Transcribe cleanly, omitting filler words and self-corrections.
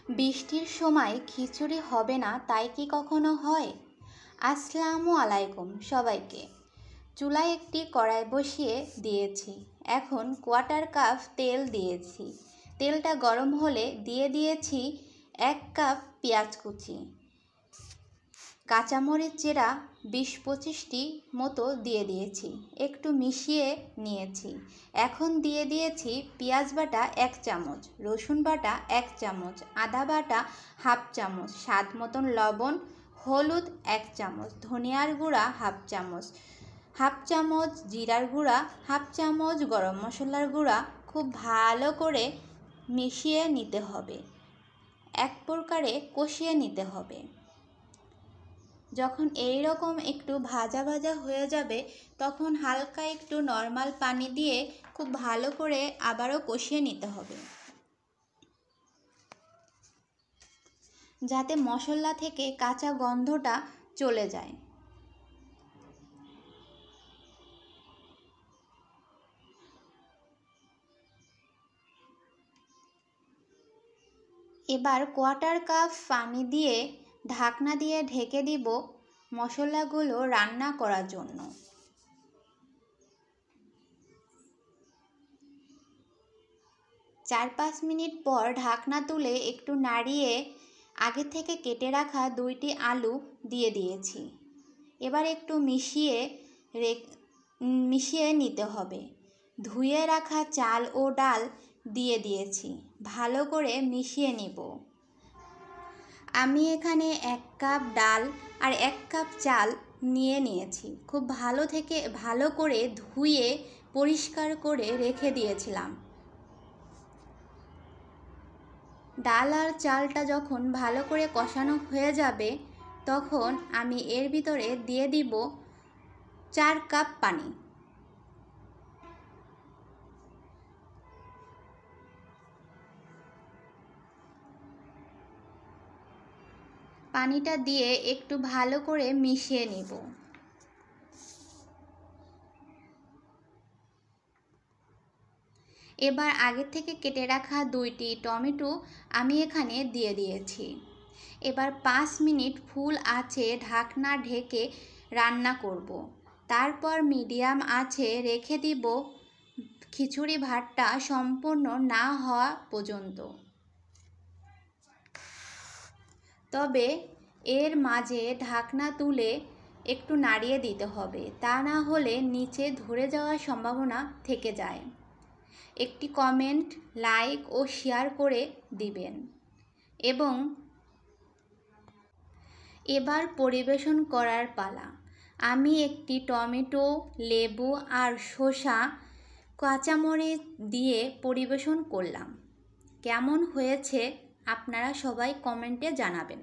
বৃষ্টির সময় খিচুড়ি হবে না তাই কি কখনো হয়? আসসালামু আলাইকুম সবাইকে। চুলায় একটি কড়াই বসিয়ে দিয়েছি। এখন কোয়ার্টার কাপ তেল দিয়েছি। তেলটা গরম হলে দিয়ে দিয়েছি 1 কাপ পেঁয়াজ কুচি, কাঁচামরিচ চেরা 20-25টি মতো দিয়ে দিয়েছি, একটু মিশিয়ে নিয়েছি। এখন দিয়ে দিয়েছি পেঁয়াজ বাটা 1 চামচ, রসুন বাটা 1 চামচ, আদা বাটা 1/2 চামচ, স্বাদ মতন লবণ, হলুদ 1 চামচ, ধনিয়ার গুঁড়া 1/2 চামচ, 1/2 চামচ জিরার গুঁড়া, 1/2 চামচ গরম মশলার গুঁড়া। খুব ভালো করে মিশিয়ে নিতে হবে, এক প্রকারে কষিয়ে নিতে হবে। যখন এই রকম একটু ভাজা ভাজা হয়ে যাবে তখন হালকা একটু নর্মাল পানি দিয়ে খুব ভালো করে আবারও কষিয়ে নিতে হবে, যাতে মশলা থেকে কাঁচা গন্ধটা চলে যায়। এবার কোয়ার্টার কাপ পানি দিয়ে ঢাকনা দিয়ে ঢেকে দিব মশলাগুলো রান্না করার জন্য। 4-5 মিনিট পর ঢাকনা তুলে একটু নাড়িয়ে আগে থেকে কেটে রাখা 2টি আলু দিয়ে দিয়েছি। এবার একটু মিশিয়ে নিতে হবে। ধুয়ে রাখা চাল ও ডাল দিয়ে দিয়েছি, ভালো করে মিশিয়ে নিব। আমি এখানে 1 কাপ ডাল আর 1 কাপ চাল নিয়েছি। খুব ভালো করে ধুয়ে পরিষ্কার করে রেখে দিয়েছিলাম। ডাল আর চালটা যখন ভালো করে কষানো হয়ে যাবে তখন আমি এর ভিতরে দিয়ে দিব 4 কাপ পানি। পানিটা দিয়ে একটু ভালো করে মিশিয়ে নিব। এবার আগে থেকে কেটে রাখা 2টি টমেটো আমি এখানে দিয়ে দিয়েছি। এবার 5 মিনিট ফুল আঁচে ঢাকনা ঢেকে রান্না করব। তারপর মিডিয়াম আঁচে রেখে দিব খিচুড়ি ভাতটা সম্পূর্ণ না হওয়া পর্যন্ত। তবে এর মাঝে ঢাকনা তুলে একটু নাড়িয়ে দিতে হবে, তা না হলে নিচে ধরে যাওয়ার সম্ভাবনা থেকে যায়। একটি কমেন্ট, লাইক ও শেয়ার করে দিবেন। এবং এবার পরিবেশন করার পালা। আমি একটি টমেটো, লেবু আর শসা, কাঁচামরিচ দিয়ে পরিবেশন করলাম। কেমন হয়েছে আপনারা সবাই কমেন্টে জানাবেন।